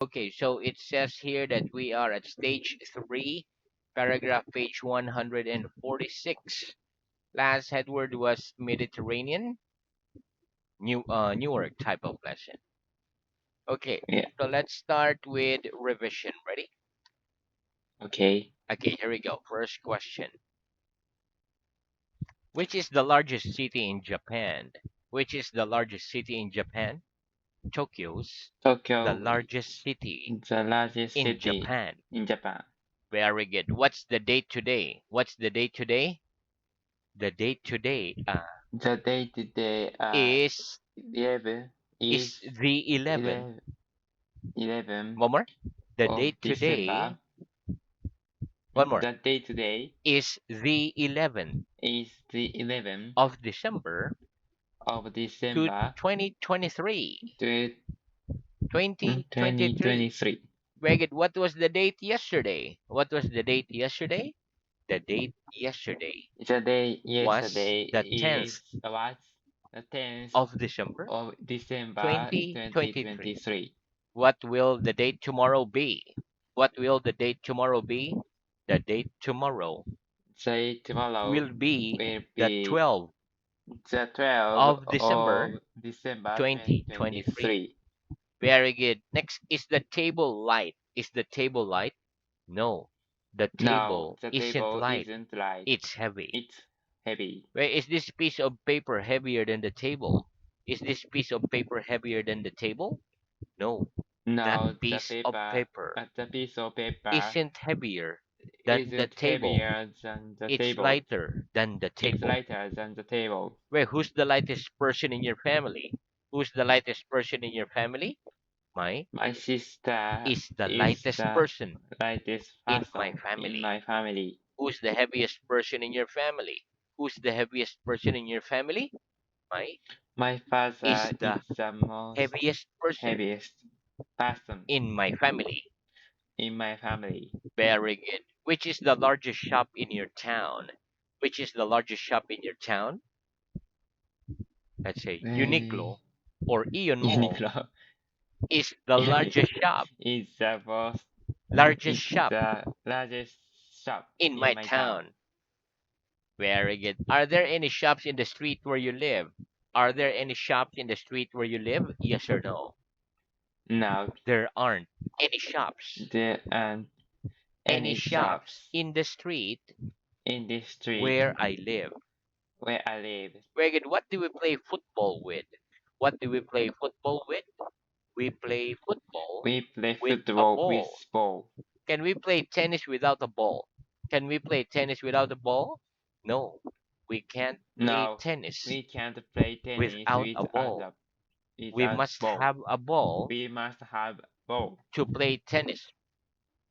Okay, so it says here that we are at stage 3, paragraph page 146. Last headword was Mediterranean, newer type of lesson. Okay, Yeah. so let's start with revision. Ready? Okay. Okay, here we go. First question. Which is the largest city in Japan? Which is the largest city in Japan? Tokyo's the Tokyo largest city is the largest in city Japan. in Japan. Very good. What's the date today? What's the date today? The date today The date today is 11 is is the 11th. 11, 11 One more. The of date today. December. One more. The date today Is the 11th is the 11th of December of to December 2023. to 2023. 2023. Very good. What was the date yesterday? What was the date yesterday? The date yesterday The day was yesterday the is 10th what? The 10th of December of December 2023. 2023. What will the date tomorrow be? What will the date tomorrow be? The date tomorrow Say tomorrow will be will the be 12th the 12th of of December December 2023. 2023. Very good. Next, is the table light? Is the table light? No, the Now table the isn't table light. isn't light, It's heavy. it's heavy. Where is this piece of paper heavier than the table? Is this piece of paper heavier than the table? No, that Now piece of paper the piece of paper isn't heavier than the isn't table. heavier than the It's table. lighter than the It's table. lighter than the table. Where who's the lightest person in your family? Who's the lightest person in your family? My My sister is the is lightest the person lightest in my person in family. my family. Who's the heaviest person in your family? Who's the heaviest person in your family? My My is father the is the most heaviest person heaviest person in my family. in my family. Very good. Which is the largest shop in your town? Which is the largest shop in your town? Let's say Eh, Uniqlo or Ion Mall Uniqlo is the largest shop. is the most Largest is shop the largest shop in in my my town. town. Very good. Are there any shops in the street where you live? Are there any shops in the street where you live? Yes or no? Now There aren't any shops. there aren't Any any shops shops in the street in this street where I live. where I live. Very good. What do we play football with? What do we play football with? We play football We play with a football with ball. ball. Can we play tennis without a ball? Can we play tennis without a ball? No, we can't play No, tennis we can't play tennis without a ball. We without must ball. have a ball We must have ball to play tennis.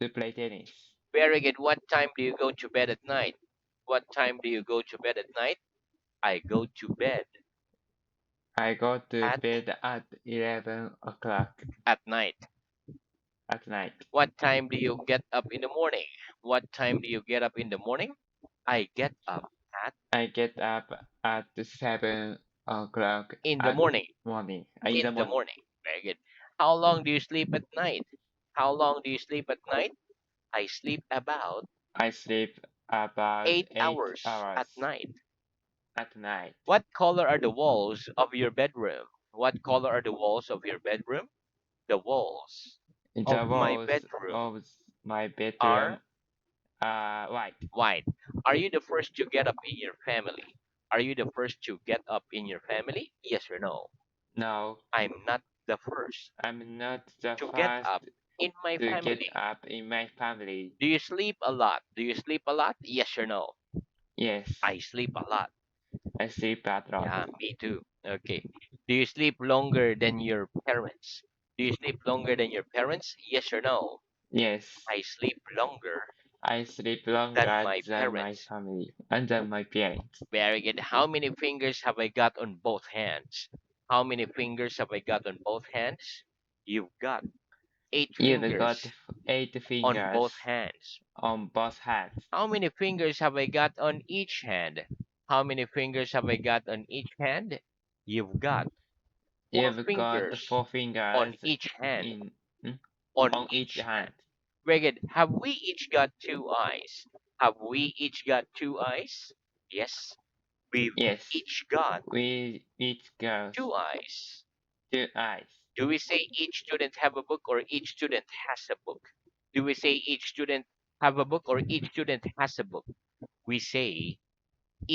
to play tennis. Very good. What time do you go to bed at night? What time do you go to bed at night? I go to bed I go to at bed at 11 o'clock at night. at night. What time do you get up in the morning? What time do you get up in the morning? I get up at I get up at 7 o'clock in the at morning. morning. In the In the morning. morning. Very good. How long do you sleep at night? How long do you sleep at night? I sleep about I sleep about 8 8 hours hours at night. at night. What color are the walls of your bedroom? What color are the walls of your bedroom? The walls The of my walls bedroom of my bedroom are are white. white. Are you the first to get up in your family? Are you the first to get up in your family? Yes or no? No, I'm not the first I'm not the to get first up in my to get family. up in my family. Do you sleep a lot? Do you sleep a lot? Yes or no? Yes, I sleep a lot. I sleep a lot. Yeah, me too. Okay. Do you sleep longer than your parents? Do you sleep longer than your parents? Yes or no? Yes, I sleep longer I sleep than longer my than my parents. family and than my parents. Very good. How many fingers have I got on both hands? How many fingers have I got on both hands? You've got eight You've got fingers 8 on fingers both hands. on both hands. How many fingers have I got on each hand? How many fingers have I got on each hand? You've got four You've got fingers 4 on fingers each hand. in. Hmm? On on each each hand. hand. Very good. Have we each got two eyes? Have we each got two eyes? Yes, we've Yes, each got we each got two eyes. two eyes. Do we say each student have a book or each student has a book? Do we say each student have a book or each student has a book? We say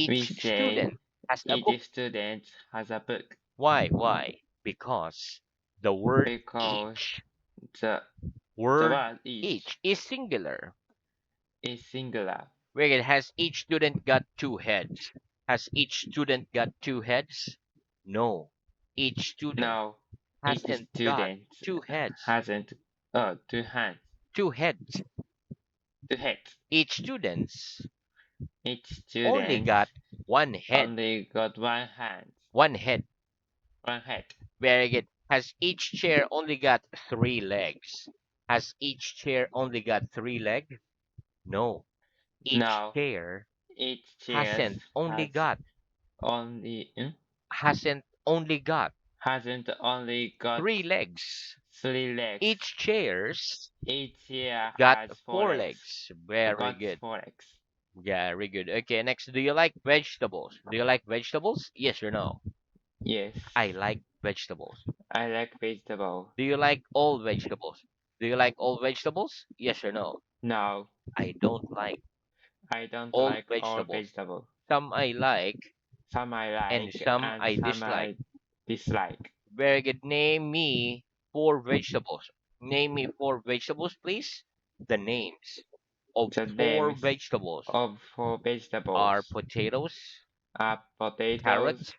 We each say student has a book. each student has a book Why? Why? Because the word because each, the the word word each each is singular. is singular. Where it has each student got two heads. Has each student got two heads? No. Each student Now each hasn't got student two heads. hasn't two hands, Two heads. two heads. Each student's Each only student got one head. only got one hand, One head. one head. Very good. Has each chair only got three legs? Has each chair only got three legs? No. Each Now chair each chair hasn't only has got only hasn't only got hasn't only got three legs. three legs. Each chair's Each chair got has four four legs. legs. Very Got good. four legs. Very good. Okay, next. Do you like vegetables? Do you like vegetables? Yes or no? Yes, I like vegetables. I like vegetable. Do you like all vegetables? Do you like all vegetables? Yes or no? No, I don't like I don't all like all vegetables. vegetable. Some I like Some I and like some and I some dislike. I dislike. Very good. Name me four vegetables. Name me four vegetables, please. The names of The four names vegetables of four are vegetables potatoes, are carrots, potatoes,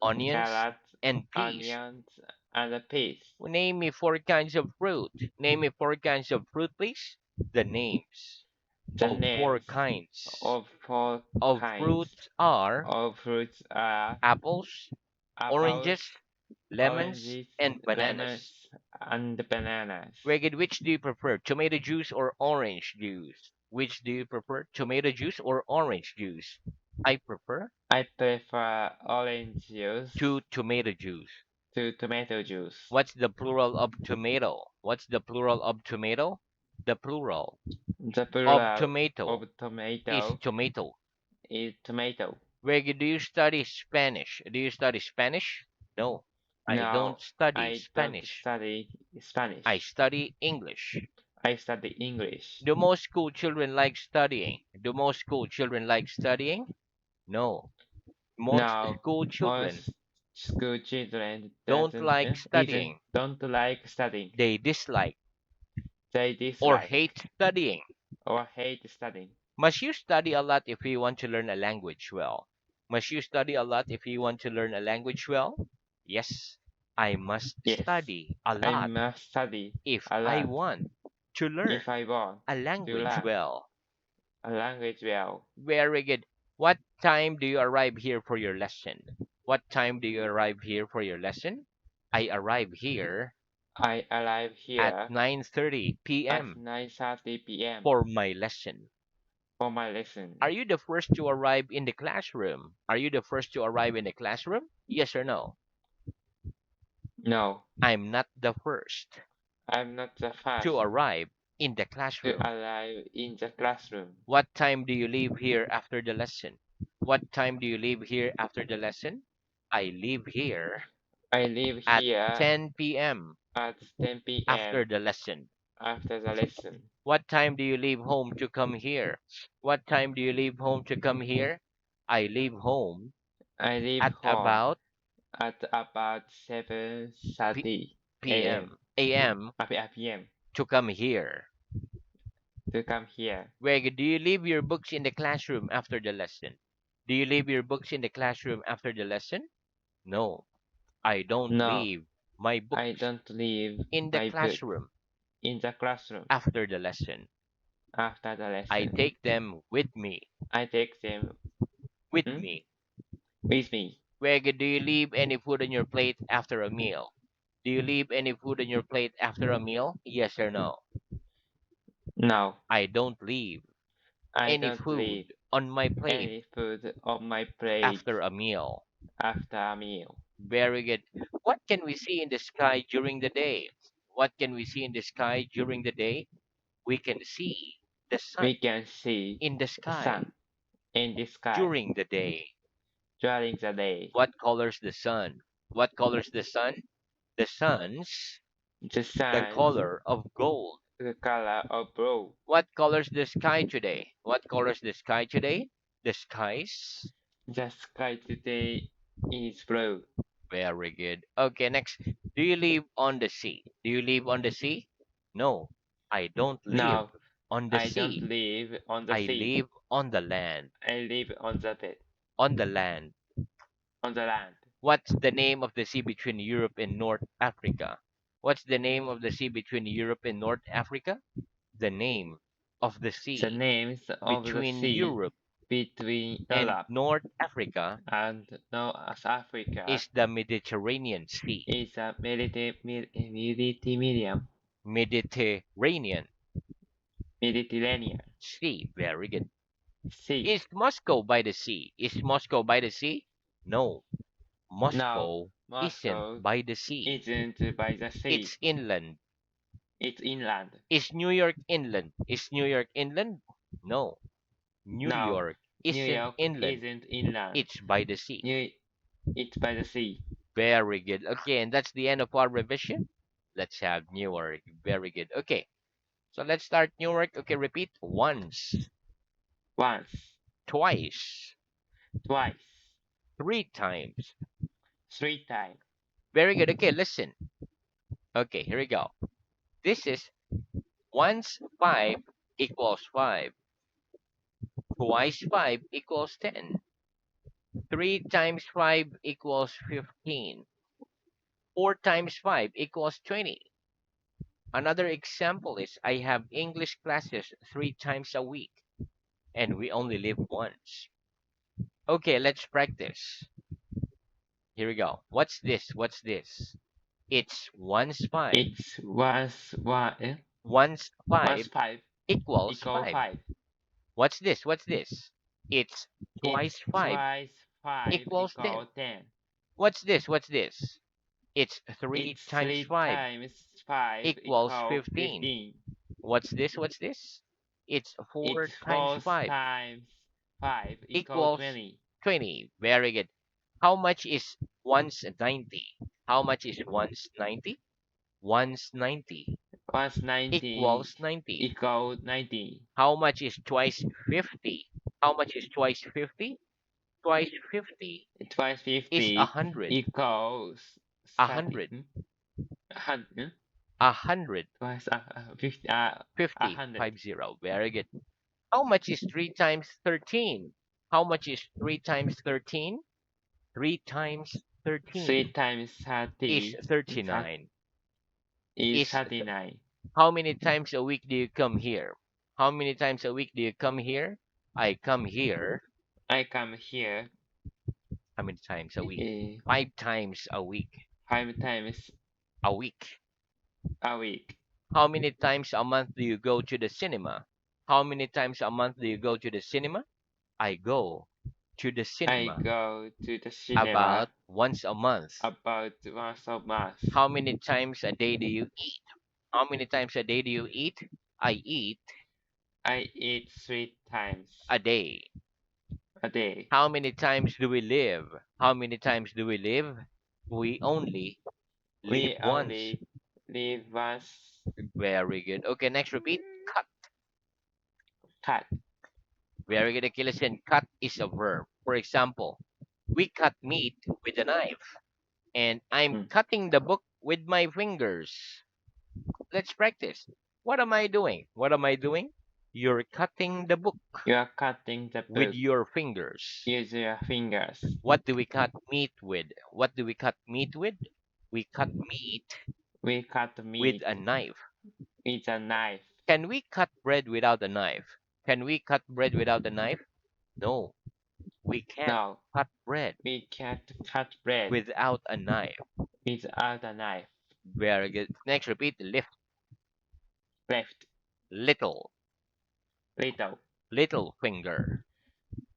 onions, carrots, and peas. onions, and peas. Name me four kinds of fruit. Name me four kinds of fruit, please. The names The of four names kinds of four of kinds fruits are of fruits are apples, apples, oranges, lemons, oranges, and bananas. lemons, and bananas. Wicked, which do you prefer, tomato juice or orange juice? Which do you prefer, tomato juice or orange juice? I prefer I prefer orange juice to tomato juice. to tomato juice. What's the plural of tomato? What's the plural of tomato? The plural The of plural of tomato is tomato tomato. is tomato. Wicked, do you study Spanish? Do you study Spanish? No, I don't No, study I don't Spanish. study I Spanish. study English. I study English. Do most school children like studying? Do most school children like studying? No. Most Now, school children most school children don't doesn't like isn't studying. don't like studying. They dislike They or dislike hate studying. or hate studying. Must you study a lot if you want to learn a language well? Must you study a lot if you want to learn a language well? Yes, I must Yes, study a I lot must study if a I lot want to learn if I want a to language learn well. a language well. Very good. What time do you arrive here for your lesson? What time do you arrive here for your lesson? I arrive here I arrive at here 9:30 at p.m. 9:30 p.m. for my lesson. for my lesson. Are you the first to arrive in the classroom? Are you the first to arrive in the classroom? Yes or no? No, I'm not the first I'm not the to first arrive in the to classroom. arrive in the classroom. What time do you leave here after the lesson? What time do you leave here after the lesson? I leave here I leave at here 10 p.m. at 10 after p.m. the lesson. after the lesson. What time do you leave home to come here? What time do you leave home to come here? I leave home I leave at home about at about p- 7:30 a.m. p.m. a.m. p.m. to come here. to come here. Greg, do you leave your books in the classroom after the lesson? Do you leave your books in the classroom after the lesson? No, I don't No, leave my I books don't leave in the my book classroom in the classroom after the lesson. after the I lesson. take them with me. I take them With hmm, me. with me. Greg, do you leave any food on your plate after a meal? Do you leave any food on your plate after a meal? Yes or no? No, I don't leave I any don't leave food on my plate any food on my plate after a meal. after a meal. Very good. What can we see in the sky during the day? What can we see in the sky during the day? We can see the sun We can see in the the sky sun in the sky during the day. during the day. What colors the sun? What colors the sun? The sun's The the sun's color of gold. the color of blue. What colors the sky today? What colors the sky today? The skies. The sky today is blue. Very good. Okay, next. Do you live on the sea? Do you live on the sea? No, I don't live No, on the I don't sea. live on the I sea. live on the land. I live on the bed, On the land. on the land. What's the name of the sea between Europe and North Africa? What's the name of the sea between Europe and North Africa? The name of the The sea names of the between sea Europe between and Europe North Africa and North Africa is the Mediterranean Sea. is a Mediterranean. Mediterranean Mediterranean Sea. Very good. Sea. Is Moscow by the sea? Is Moscow by the sea? No, No, Moscow isn't Moscow by the sea. isn't by the sea. It's inland. It's inland. Is New York inland? Is New York inland? No, New No, York New isn't York inland. isn't inland. It's by the sea. New, it's by the sea. Very good. Okay, and that's the end of our revision. Let's have Newark. Very good. Okay, so let's start Newark. Okay, repeat. Once, Once, twice, twice, three times. three times. Very good. Okay, listen. Okay, here we go. This is once 5 equals 5. Twice 5 equals 10. 3 times 5 equals 15. 4 times 5 equals 20. Another example is I have English classes 3 times a week and we only live once. Okay, let's practice. Here we go. What's this? What's this? It's once 5. It's Once 5 once five equals equal 5. five. What's this? What's this? It's twice It's 5 twice five equals 10. equal 10. What's this? What's this? It's 3 It's times three 5 times five equals equal 15. 15. What's this? What's this? It's It's 4 times four 5 times five equal equals 20. 20. Very good. How much is once 90? How much is once 90? Once 90 Once 90 equals 90. equal 90. How much is twice 50? How much is twice 50? Twice 50 Twice is 50 100. equals 30. 100. 100. 100. Twice 50. 50. 100. 50. Very good. How much is 3 times 13? How much is 3 times 13? 3 times 3 13 times is 30 39. is Is 39. how many times a week do you come here? How many times a week do you come here? I come here. I come here How many times a week? uh, 5 times a week. 5 times A week. a week. How many times a month do you go to the cinema? How many times a month do you go to the cinema? I go to the I cinema go to the about cinema once a month. about once a month. How many times a day do you eat? How many times a day do you eat? I eat I eat 3 times a day. a day. How many times do we live? How many times do we live? We only live We once. only live once. Very good. Okay, next repeat. Cut. Cut. Very good. Okay, listen. Cut is a verb. For example, we cut meat with a knife. And I'm Mm. cutting the book with my fingers. Let's practice. What am I doing? What am I doing? You're cutting the book You are cutting the with book. your fingers. Use your fingers. What do we cut meat with? What do we cut meat with? We cut meat We cut with meat a knife. with a knife. Can we cut bread without a knife? Can we cut bread without a knife? No, we can't No, cut bread we can't cut bread without a knife. without a knife. Very good. Next, repeat. Lift. Left, Little. little, Little finger.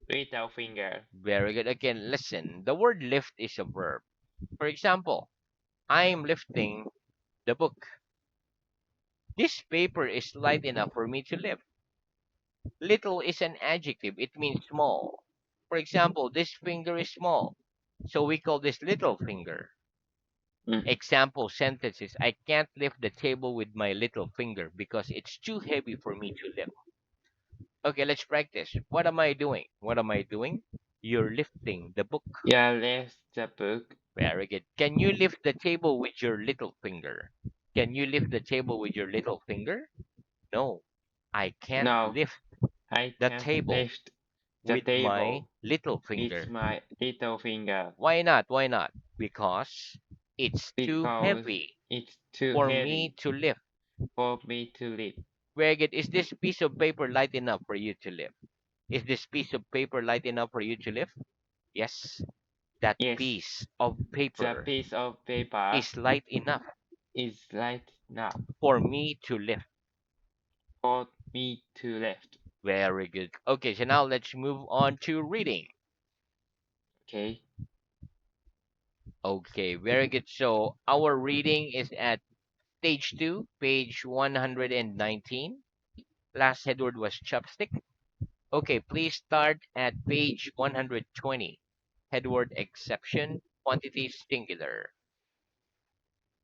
little finger. Very good. Again, listen. The word lift is a verb. For example, I'm lifting the book. This paper is light enough for me to lift. Little is an adjective. It means small. For example, this finger is small. So we call this little finger. Mm. Example sentences. I can't lift the table with my little finger because it's too heavy for me to lift. Okay, let's practice. What am I doing? What am I doing? You're lifting the book. Yeah, lift the book. Very good. Can you lift the table with your little finger? Can you lift the table with your little finger? No, I can't No, lift I the can't table lift the with my table little with finger. my little finger Why not? Why not? Because it's too because heavy it's too for me heavy to lift. for me to lift. Very good. Is this piece of paper light enough for you to lift? Is this piece of paper light enough for you to lift? Yes. That Yes, piece of the paper piece of paper is light enough is light enough for me to lift. for me to lift. Very good. Okay, so now let's move on to reading. Okay. Okay, very good. So our reading is at stage 2, page 119. Last headword was chopstick. Okay, please start at page 120. Headword exception, quantity singular.